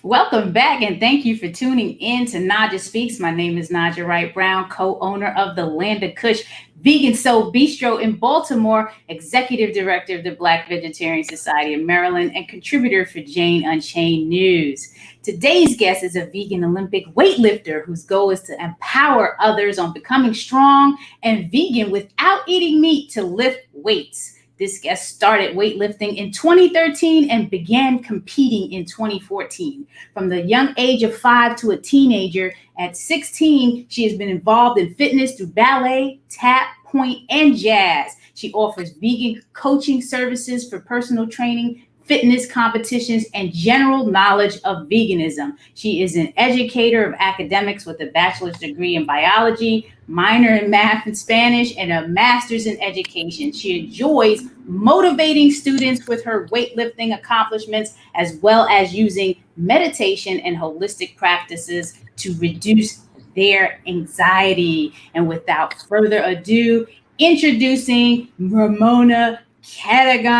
Welcome back, and thank you for tuning in to Naijha Speaks. My name is Naijha Wright Brown, co-owner of the Land of Kush Vegan Soul Bistro in Baltimore, executive director of the Black Vegetarian Society of Maryland, and contributor for Jane Unchained News. Today's guest is a vegan Olympic weightlifter whose goal is to empower others on becoming strong and vegan without eating meat to lift weights. This guest started weightlifting in 2013 and began competing in 2014. From the young age of 5 to a teenager, at 16, she has been involved in fitness through ballet, tap, point, and jazz. She offers vegan coaching services for personal training, fitness competitions, and general knowledge of veganism. She is an educator of academics with a bachelor's degree in biology, minor in math and Spanish, and a master's in education. She enjoys motivating students with her weightlifting accomplishments, as well as using meditation and holistic practices to reduce their anxiety. And without further ado, introducing Ramona Cadagon.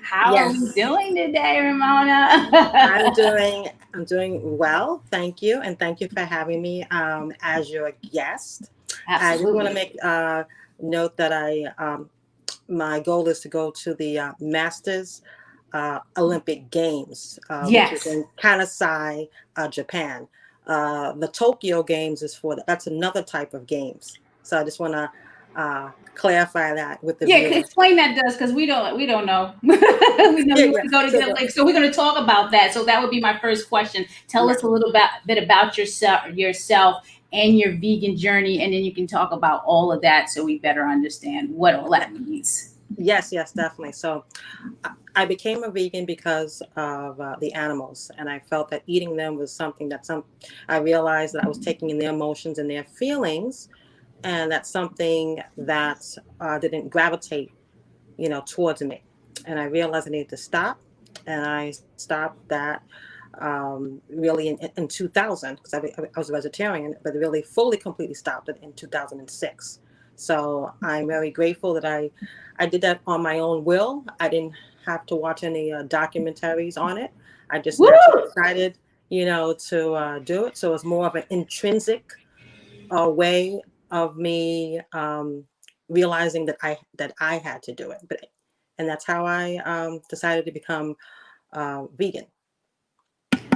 How are we doing today, Ramona? I'm doing well, thank you, and thank you for having me as your guest. Absolutely. I just want to make note that my goal is to go to the Masters Olympic Games, Yes. which is in Kansai, Japan. The Tokyo Games that's another type of games. So I just want to clarify that with the viewers. Explain that to us, because we don't know. we know you want to go to the Olympics, so we're going to talk about that. So that would be my first question. Tell us a little bit about yourself and your vegan journey, and then you can talk about all of that so we better understand what all that means. Yes, definitely. So I became a vegan because of the animals, and I felt that eating them was something I realized that I was taking in their emotions and their feelings, and that's something that didn't gravitate, towards me. And I realized I needed to stop, and I stopped that really in 2000, because I was a vegetarian, but really fully, completely stopped it in 2006. So I'm very grateful that I did that on my own will. I didn't have to watch any documentaries on it. I just naturally decided, to do it. So it's more of an intrinsic way of me realizing that I had to do it. And that's how I decided to become vegan.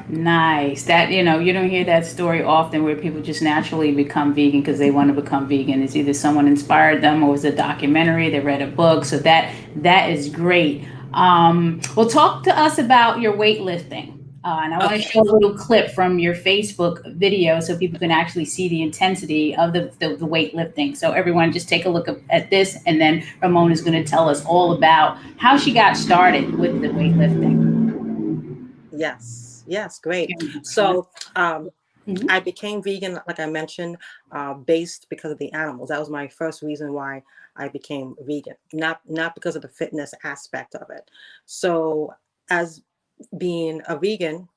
Nice. That, you don't hear that story often where people just naturally become vegan because they want to become vegan. It's either someone inspired them or it was a documentary, they read a book. So that is great. Well, talk to us about your weightlifting. And I want to show a little clip from your Facebook video so people can actually see the intensity of the weightlifting. So everyone just take a look at this, and then Ramona is going to tell us all about how she got started with the weightlifting. Yes, great. So I became vegan, like I mentioned, based because of the animals. That was my first reason why I became vegan, not because of the fitness aspect of it. So as being a vegan,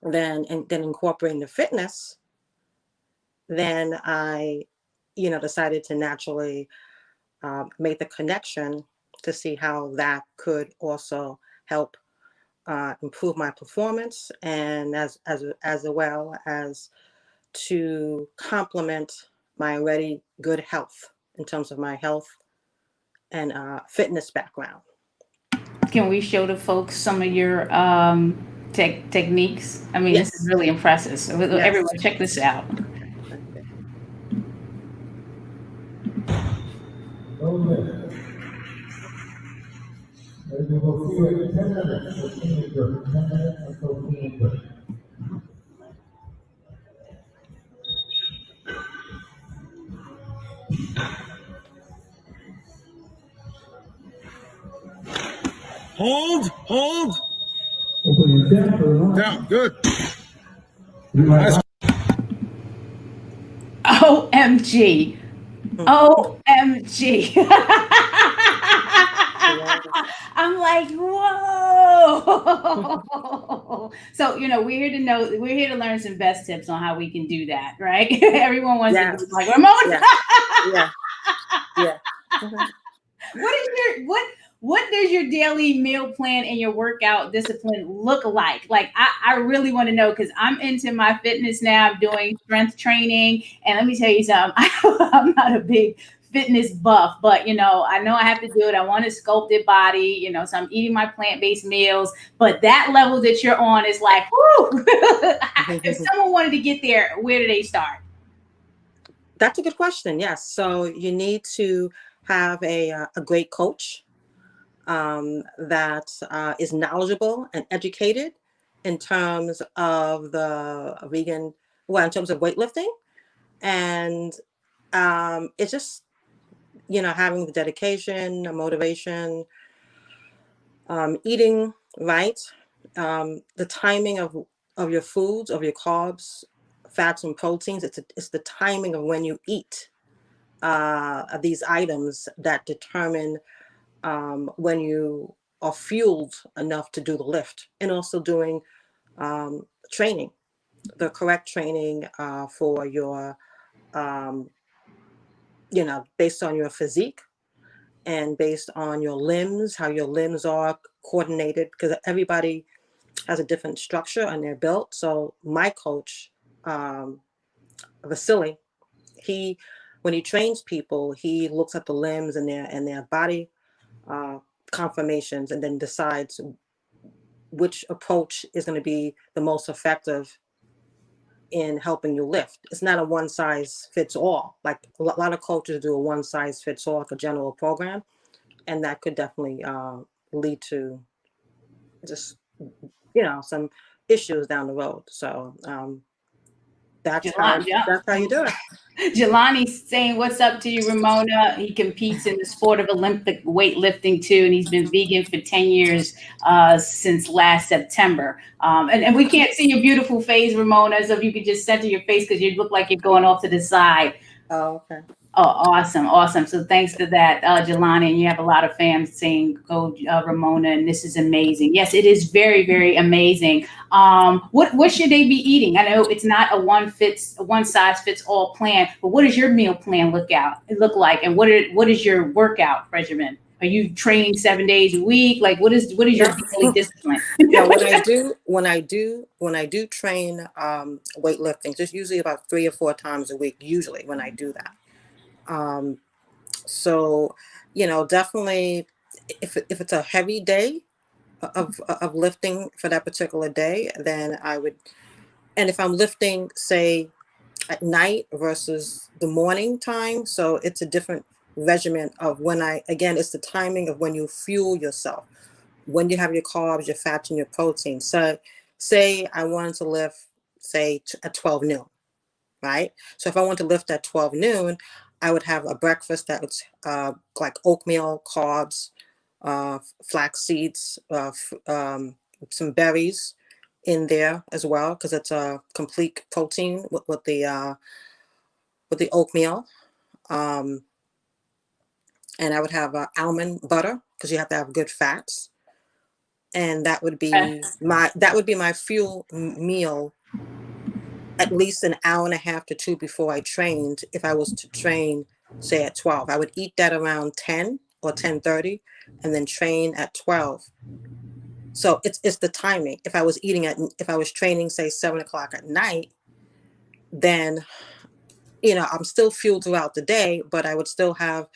then incorporating the fitness, then I, decided to naturally make the connection to see how that could also help improve my performance, and as well as to complement my already good health in terms of my health and fitness background. Can we show the folks some of your techniques? I mean, This is really impressive. So everyone, check this out. Hold. Down, good. Nice. OMG. OMG. I'm like, whoa. So, we're here to learn some best tips on how we can do that, right? Everyone wants to be like, Ramona. Yeah. What what does your daily meal plan and your workout discipline look like? Like, I really want to know, because I'm into my fitness now. I'm doing strength training. And let me tell you something, I'm not a big fitness buff, but I know I have to do it. I want a sculpted body, so I'm eating my plant-based meals. But that level that you're on is like, whoo! If someone wanted to get there, where do they start? That's a good question. Yes. So you need to have a great coach that is knowledgeable and educated in terms of the vegan, well, in terms of weightlifting. And it's just, having the dedication, the motivation, eating right, the timing of your foods, of your carbs, fats, and proteins. It's the timing of when you eat these items that determine when you are fueled enough to do the lift, and also doing training, the correct training for your, based on your physique and based on your limbs, how your limbs are coordinated, because everybody has a different structure and they're built. So my coach, Vasily, when he trains people, he looks at the limbs and their body conformations, and then decides which approach is going to be the most effective in helping you lift. It's not a one size fits all. Like a lot of coaches do a one size fits all, like a general program, and that could definitely lead to just some issues down the road. So that's how you do it. Jelani's saying, what's up to you, Ramona? He competes in the sport of Olympic weightlifting too, and he's been vegan for 10 years since last September. And we can't see your beautiful face, Ramona, so if you could just center your face, because you look like you're going off to the side. Oh, okay. Oh, awesome. So thanks for that, Jelani. And you have a lot of fans saying, go, Ramona, and this is amazing. Yes, it is very, very amazing. What should they be eating? I know it's not a one size fits all plan, but what does your meal plan look like? And what is your workout regimen? Are you training 7 days a week? Like, what is your daily discipline? Yeah, when I do train weightlifting, just usually about 3 or 4 times a week, usually when I do that. So, definitely if it's a heavy day of lifting for that particular day, then I would, and if I'm lifting, say, at night versus the morning time, so it's a different regimen of again, it's the timing of when you fuel yourself, when you have your carbs, your fats, and your protein. So say I wanted to lift, say, at 12 noon, right? So if I want to lift at 12 noon, I would have a breakfast that was like oatmeal, carbs, flax seeds, some berries in there as well, because it's a complete protein with the oatmeal. And I would have almond butter, because you have to have good fats. And that would be my fuel meal, at least an hour and a half to 2 before I trained. If I was to train, say, at 12, I would eat that around 10 or 10:30, and then train at 12. So it's the timing. If I was training, say, 7 o'clock at night, then I'm still fueled throughout the day, but I would still have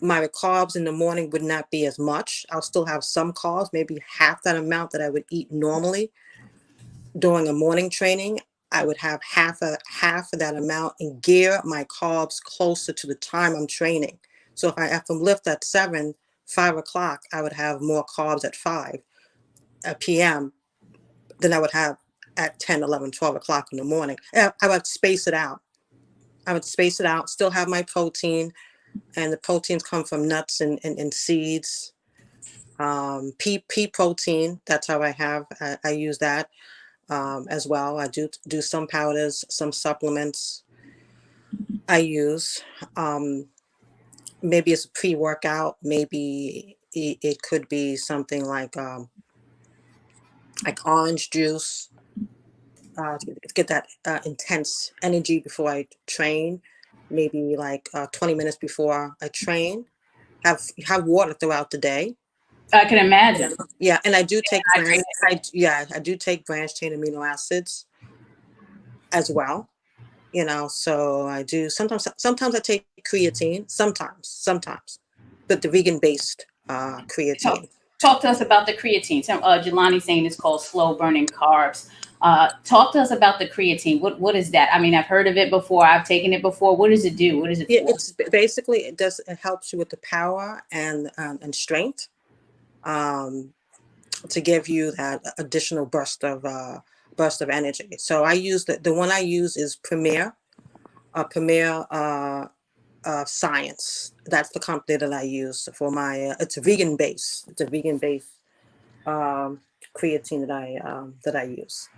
my carbs in the morning would not be as much. I'll still have some carbs, maybe half that amount that I would eat normally during a morning training. I would have half of that amount and gear my carbs closer to the time I'm training. So if I lift at 5 o'clock, I would have more carbs at 5 p.m. than I would have at 10, 11, 12 o'clock in the morning. I would space it out. Still have my protein, and the proteins come from nuts and seeds. Pea protein, that's how I use that. As well. I do some powders, some supplements I use. Maybe it's a pre-workout. Maybe it could be something like orange juice to get that intense energy before I train. Maybe like 20 minutes before I train. Have water throughout the day. I can imagine. Yeah, and I do take Hydrated. I do take branched chain amino acids as well. So I do sometimes I take creatine, sometimes, but the vegan based Talk, creatine. talk to us about the creatine. Some Jelani saying it's called slow burning carbs. Talk to us about the creatine. What is that? I mean, I've heard of it before. I've taken it before. What does it do? What is it Yeah, for? it's basically it helps you with the power and strength, um, to give you that additional burst of energy. So I use the one I use is Premier Science. That's the company that I use for my. It's a vegan base. It's a vegan base creatine that I use.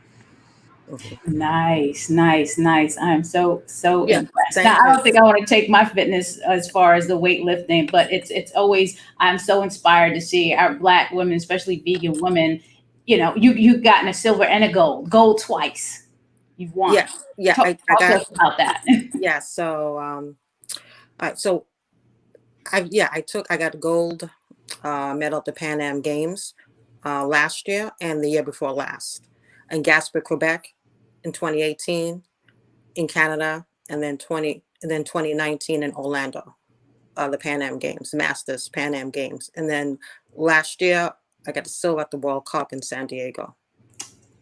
Mhm. Nice, nice, nice. I'm so Yeah, impressed. Now, thank I you. don't think I want to take my fitness as far as the weightlifting, but it's always I'm so inspired to see our Black women, especially vegan women. You've gotten a silver and a gold twice. You've won. Yeah, yeah. I Talk to got us about that. yeah. So all right. So I got a gold medal at the Pan Am Games last year and the year before last in Gasper, Quebec, in 2018, in Canada, and then 2019 in Orlando, the Pan Am Games, Masters Pan Am Games, and then last year I got the silver at the World Cup in San Diego.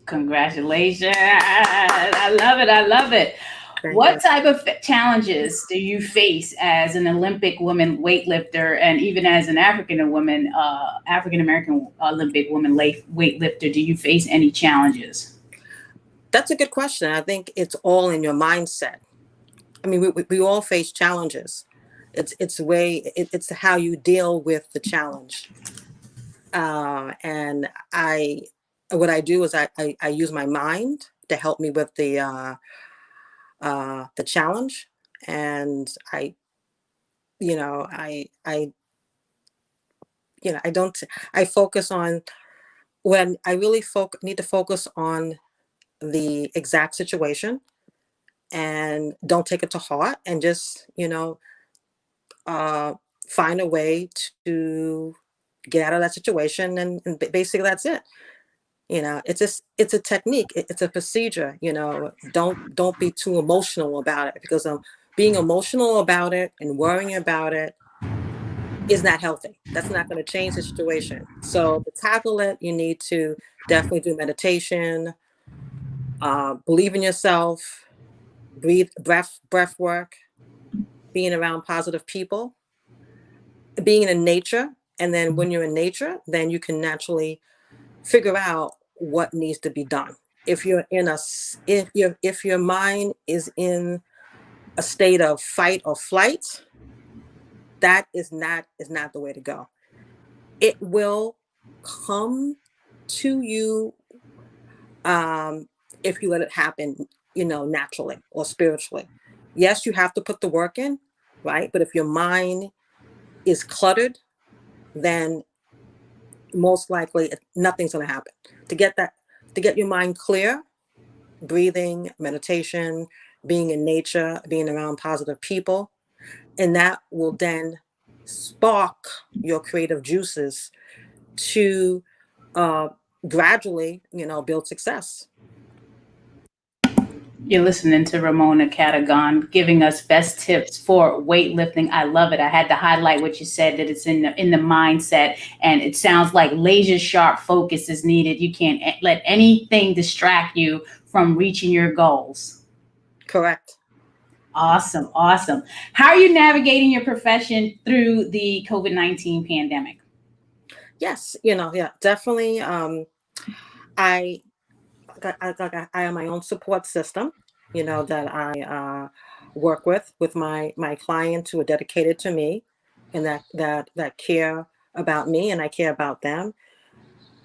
Congratulations. I love it. I love it. Thank you. What type of challenges do you face as an Olympic woman weightlifter, and even as an African American Olympic woman weightlifter? Do you face any challenges? That's a good question. I think it's all in your mindset. I mean, we all face challenges. It's how you deal with the challenge. And what I do is I use my mind to help me with the challenge, and you know, I, I don't, I focus on when I really need to focus on the exact situation and don't take it to heart and just, uh, find a way to get out of that situation. And basically that's it. It's a technique. It's a procedure. Don't be too emotional about it, because being emotional about it and worrying about it is not healthy. That's not going to change the situation. So to tackle it, you need to definitely do meditation, believe in yourself, breath work, being around positive people, being in nature. And then when you're in nature, then you can naturally figure out what needs to be done. If you're in if your mind is in a state of fight or flight, that is not the way to go. It will come to you, um, if you let it happen, naturally or spiritually. Yes, you have to put the work in, right? But if your mind is cluttered, then most likely nothing's going to happen. To get your mind clear, breathing, meditation, being in nature, being around positive people, and that will then spark your creative juices to uh, gradually, build success. You're listening to Ramona Catagon giving us best tips for weightlifting. I love it. I had to highlight what you said, that it's in the mindset, and it sounds like laser sharp focus is needed. You can't let anything distract you from reaching your goals. Correct. Awesome, awesome. How are you navigating your profession through the COVID-19 pandemic? Yes, yeah, definitely. I I have my own support system, that I work with my clients who are dedicated to me, and that care about me, and I care about them.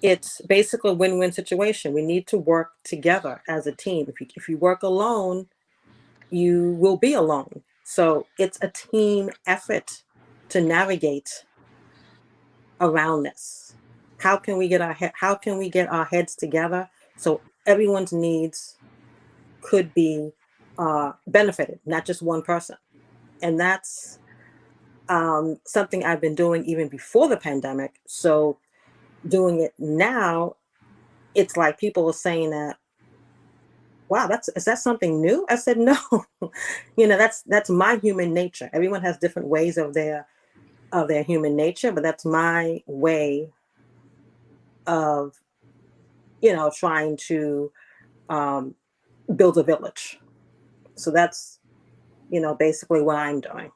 It's basically a win-win situation. We need to work together as a team. If you work alone, you will be alone. So it's a team effort to navigate around this. How can we get our heads together so everyone's needs could be benefited, not just one person? And that's something I've been doing even before the pandemic. So doing it now, it's like people are saying that, wow, is that something new? I said, no, that's my human nature. Everyone has different ways of their human nature, but that's my way of, trying to build a village. So that's, basically what I'm doing.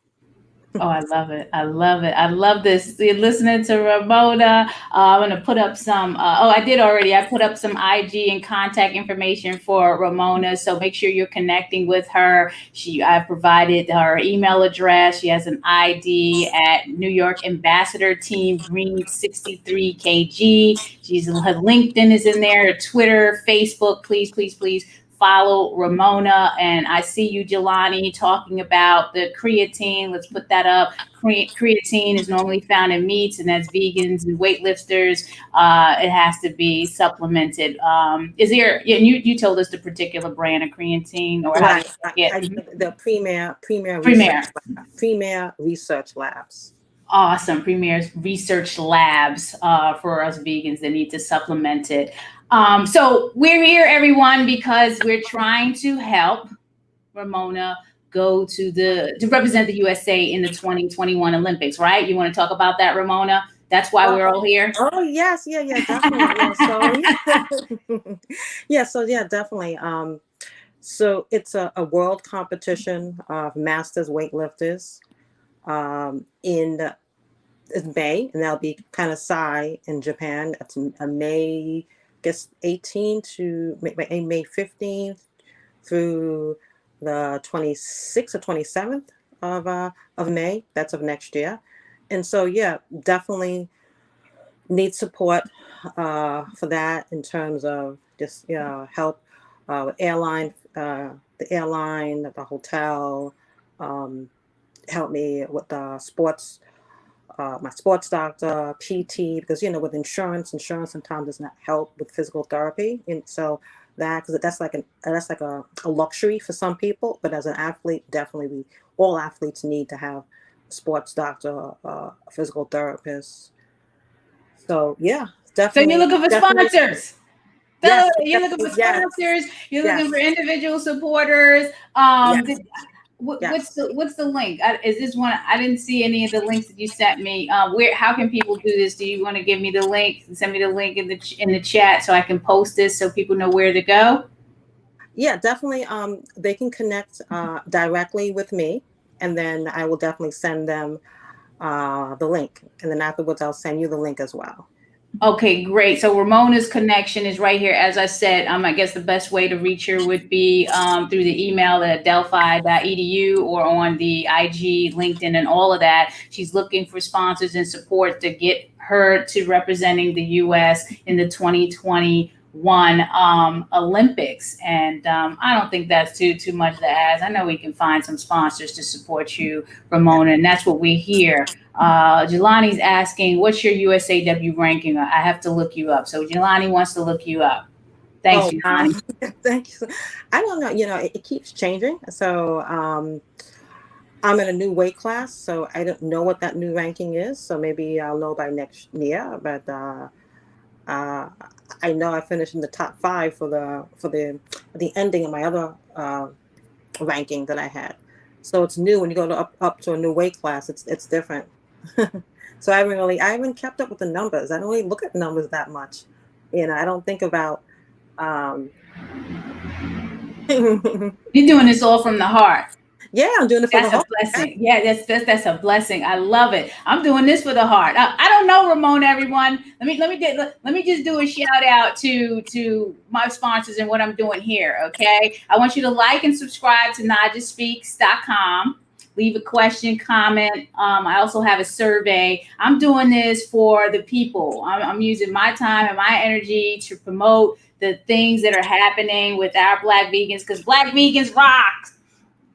Oh, I love it. I love it. I love this. You're listening to Ramona. I'm going to put up some. I did already. I put up some IG and contact information for Ramona. So make sure you're connecting with her. I've provided her email address. She has an ID at New York Ambassador Team Green 63KG. Her LinkedIn is in there, Twitter, Facebook. Please, please, please follow Ramona. And I see you, Jelani, talking about the creatine. Let's put that up. Creatine is normally found in meats, and as vegans and weightlifters, it has to be supplemented. Is there? And you told us the particular brand of creatine, or right? The Premier Research Labs. Awesome. Premier Research Labs for us vegans that need to supplement it. So we're here, everyone, because we're trying to help Ramona go to represent the USA in the 2021 Olympics, right? You want to talk about that, Ramona? That's why we're all here. Oh, yes. Yeah, definitely. Definitely. So it's a world competition of masters weightlifters in May, and that'll be Kansai in Japan. That's May, I guess 18 to May 15th through the 26th or 27th of May. That's of next year. And so, definitely need support for that in terms of just help with the airline, the hotel, help me with the sports. My sports doctor, PT, because with insurance sometimes does not help with physical therapy, and so that's like a luxury for some people. But as an athlete, definitely all athletes need to have a sports doctor, a physical therapist. So definitely. So you're looking for sponsors. Yes, you're looking for sponsors. You're looking for individual supporters. What's the link? Is this one? I didn't see any of the links that you sent me. How can people do this? Do you want to give me the link? Send me the link in the chat so I can post this so people know where to go. Yeah, definitely. They can connect directly with me, and then I will definitely send them the link, and then afterwards I'll send you the link as well. Okay, great. So Ramona's connection is right here. As I said, I guess the best way to reach her would be through the email at delphi.edu or on the IG, LinkedIn, and all of that. She's looking for sponsors and support to get her to representing the U.S. in the 2021 Olympics. And I don't think that's too much to ask. I know we can find some sponsors to support you, Ramona, and that's what we hear. Jelani's asking, what's your USAW ranking? I have to look you up. So Jelani wants to look you up. Thanks, Jelani. Thank you. I don't know. It keeps changing. So I'm in a new weight class, so I don't know what that new ranking is. So maybe I'll know by next year. But I know I finished in the top 5 for the ending of my other ranking that I had. So it's new when you go up to a new weight class. It's different. So I haven't kept up with the numbers. I don't really look at numbers that much. I don't think about. You're doing this all from the heart. Yeah, I'm doing it for the heart. That's a blessing. Yeah, that's a blessing. I love it. I'm doing this for the heart. I don't know, Ramona, everyone. Let me just do a shout out to my sponsors and what I'm doing here. Okay, I want you to like and subscribe to NaijhaSpeaks.com. Leave a question, comment. I also have a survey. I'm doing this for the people. I'm using my time and my energy to promote the things that are happening with our Black vegans, because Black vegans rock.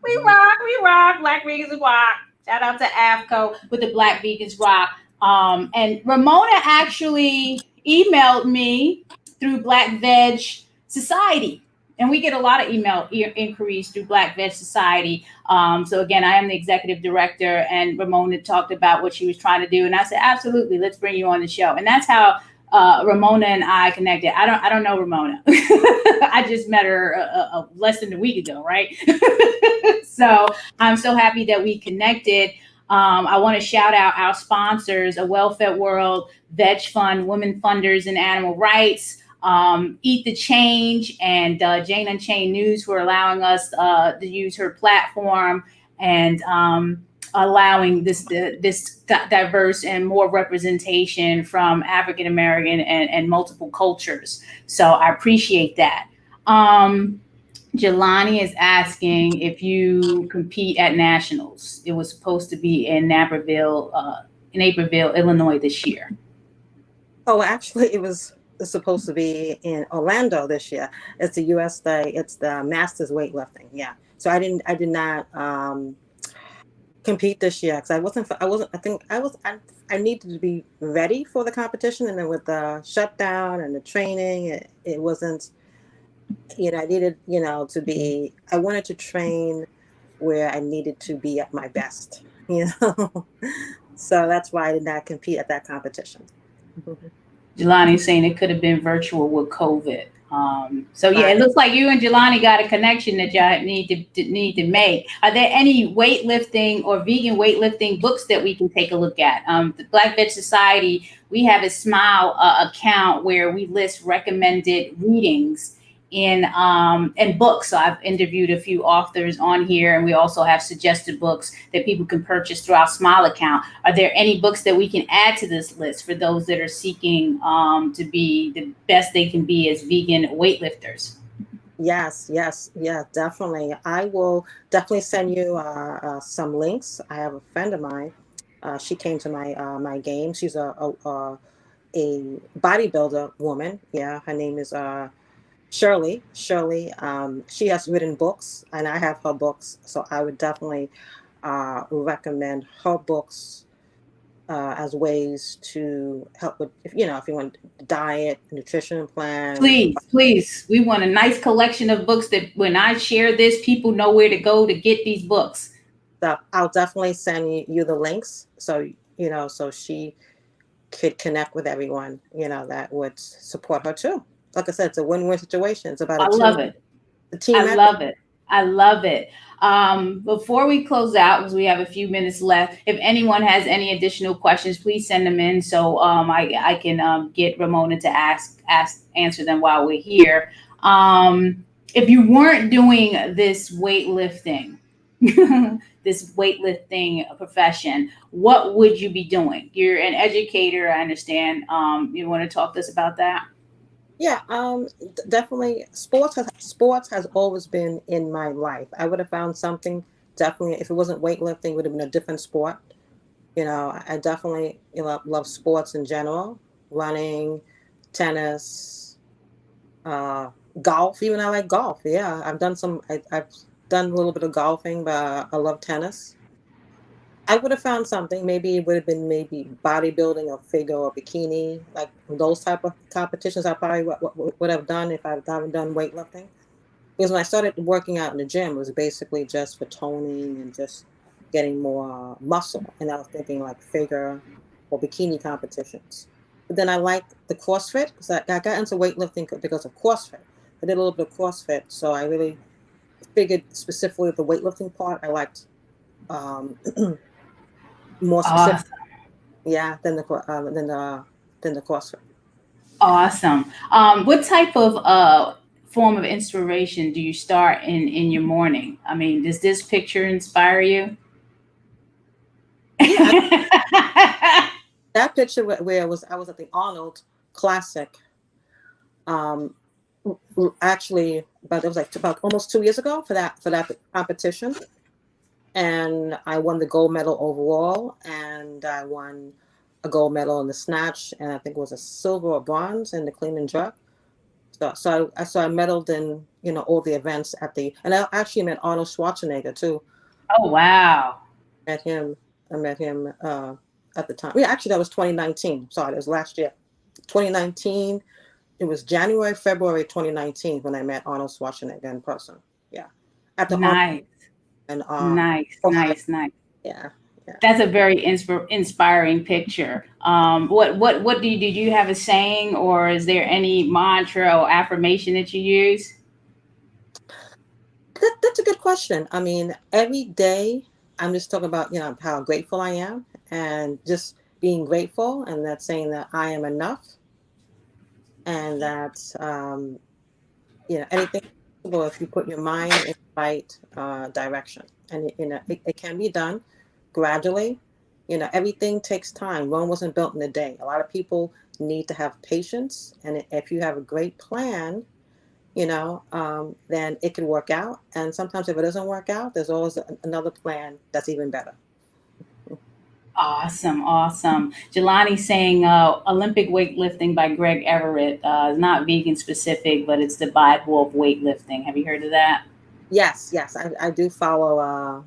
We rock. Black vegans rock. Shout out to AFCO with the Black vegans rock. And Ramona actually emailed me through Black Veg Society. And we get a lot of email inquiries through Black Veg Society. So again, I am the executive director, and Ramona talked about what she was trying to do. And I said, absolutely, let's bring you on the show. And that's how Ramona and I connected. I don't know Ramona. I just met her less than a week ago, right? So I'm so happy that we connected. I want to shout out our sponsors: A Well-Fed World, Veg Fund, Women Funders and Animal Rights, Eat the Change, and Jane Unchained News for allowing us to use her platform and allowing this diverse and more representation from African American and multiple cultures. So I appreciate that. Jelani is asking if you compete at nationals. It was supposed to be in Naperville, Illinois this year. Oh, actually, it's supposed to be in Orlando this year. It's the U.S. It's the Masters weightlifting. Yeah. So I did not compete this year because I needed to be ready for the competition, and then with the shutdown and the training, it wasn't, I needed, I wanted to train where I needed to be at my best, so that's why I did not compete at that competition. Jelani saying it could have been virtual with COVID. So yeah, Right. it looks like you and Jelani got a connection that y'all need to make. Are there any weightlifting or vegan weightlifting books that we can take a look at? The Black Veg Society, we have a Smile account where we list recommended readings in books. So I've interviewed a few authors on here, and we also have suggested books that people can purchase through our Smile account. Are there any books that we can add to this list for those that are seeking to be the best they can be as vegan weightlifters? Yes, definitely. I will definitely send you some links. I have a friend of mine. She came to my game. She's a bodybuilder woman. Yeah, her name is Shirley. She has written books, and I have her books. So I would definitely recommend her books as ways to help with, if you want diet, nutrition plan. Please. We want a nice collection of books that when I share this, people know where to go to get these books. So I'll definitely send you the links. So, so she could connect with everyone, that would support her too. Like I said, it's a win-win situation. It's about I love it. The team. I love it. I love it. Before we close out, because we have a few minutes left, if anyone has any additional questions, please send them in so I can get Ramona to answer them while we're here. If you weren't doing this weightlifting, this weightlifting profession, what would you be doing? You're an educator, I understand. You want to talk to us about that? Yeah, definitely. Sports has always been in my life. I would have found something, definitely, if it wasn't weightlifting, it would have been a different sport. I definitely love sports in general, running, tennis, golf. Even I like golf. Yeah, I've done I've done a little bit of golfing, but I love tennis. I would have found something. Maybe it would have been bodybuilding or figure or bikini, like those type of competitions. I probably would have done if I haven't done weightlifting. Because when I started working out in the gym, it was basically just for toning and just getting more muscle. And I was thinking like figure or bikini competitions. But then I liked the CrossFit because I got into weightlifting because of CrossFit. I did a little bit of CrossFit, so I really figured specifically the weightlifting part I liked more specific. Awesome. Yeah, than the CrossFit. Awesome. What type of form of inspiration do you start in your morning? I mean, does this picture inspire you? That picture where I was at the Arnold Classic. Actually, but it was like about almost 2 years ago for that competition, and I won the gold medal overall, and I won a gold medal in the snatch, and I think it was a silver or bronze in the clean and jerk. So I medaled in all the events and I actually met Arnold Schwarzenegger too. Oh wow! I met him at the time. Yeah, actually that was 2019. Sorry, it was last year. 2019. It was January, February 2019 when I met Arnold Schwarzenegger in person. Yeah, at the Nice, and nice. Ohio. Yeah. That's a very inspiring picture. What do you have a saying, or is there any mantra or affirmation that you use? That's a good question. I mean, every day I'm just talking about, how grateful I am and just being grateful, and that's saying that I am enough, and that, anything possible if you put your mind in the right direction. And, it can be done gradually. Everything takes time. Rome wasn't built in a day. A lot of people need to have patience. And if you have a great plan, then it can work out. And sometimes if it doesn't work out, there's always another plan that's even better. Awesome, awesome. Jelani saying Olympic weightlifting by Greg Everett. Not vegan specific, but it's the Bible of weightlifting. Have you heard of that? Yes, yes, I do follow.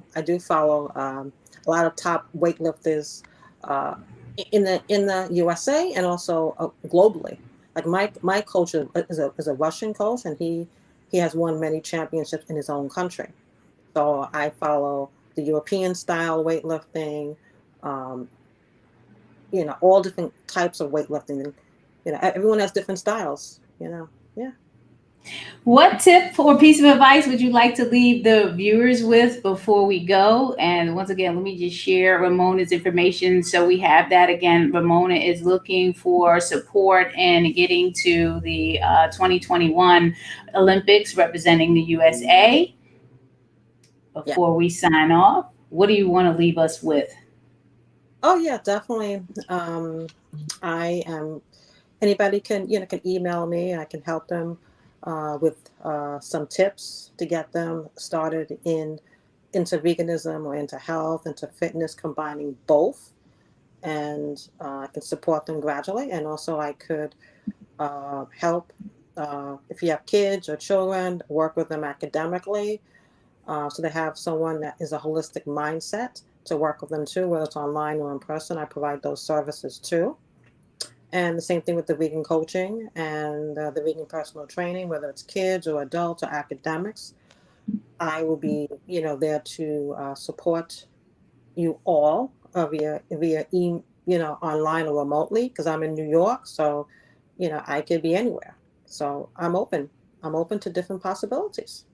A lot of top weightlifters uh, in the USA and also globally. Like my coach is a Russian coach, and he has won many championships in his own country. So I follow the European style weightlifting, um, all different types of weightlifting. And, everyone has different styles, Yeah. What tip or piece of advice would you like to leave the viewers with before we go? And once again, let me just share Ramona's information. So we have that again. Ramona is looking for support in getting to the 2021 Olympics representing the USA. Before we sign off, what do you want to leave us with? Oh yeah, definitely. I am. Anybody can email me. I can help them with some tips to get them started into veganism or into health, into fitness, combining both, and I can support them gradually. And also, I could help if you have kids or children, work with them academically, so they have someone that is a holistic mindset to work with them too, whether it's online or in person. I provide those services too. And the same thing with the vegan coaching and the vegan personal training, whether it's kids or adults or academics. I will be, there to support you all online or remotely, because I'm in New York. So, I could be anywhere. So I'm open. I'm open to different possibilities.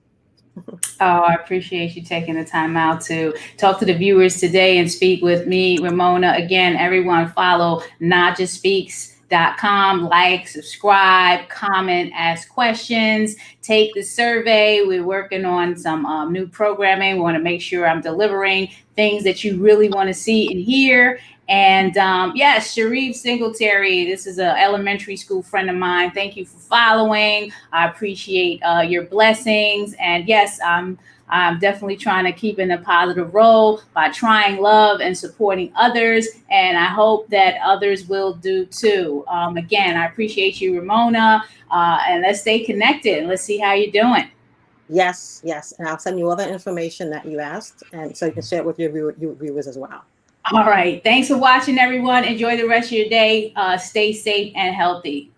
Oh, I appreciate you taking the time out to talk to the viewers today and speak with me, Ramona. Again, everyone follow NaijhaSpeaks.com, like, subscribe, comment, ask questions, take the survey. We're working on some new programming. We want to make sure I'm delivering things that you really want to see and hear. And yes, Sharif Singletary, this is an elementary school friend of mine. Thank you for following. I appreciate your blessings. And yes, I'm definitely trying to keep in a positive role by trying love and supporting others. And I hope that others will do too. Again, I appreciate you, Ramona. And let's stay connected. Let's see how you're doing. Yes, yes. And I'll send you all the information that you asked, and so you can share it with your viewers as well. All right. Thanks for watching, everyone. Enjoy the rest of your day. Stay safe and healthy.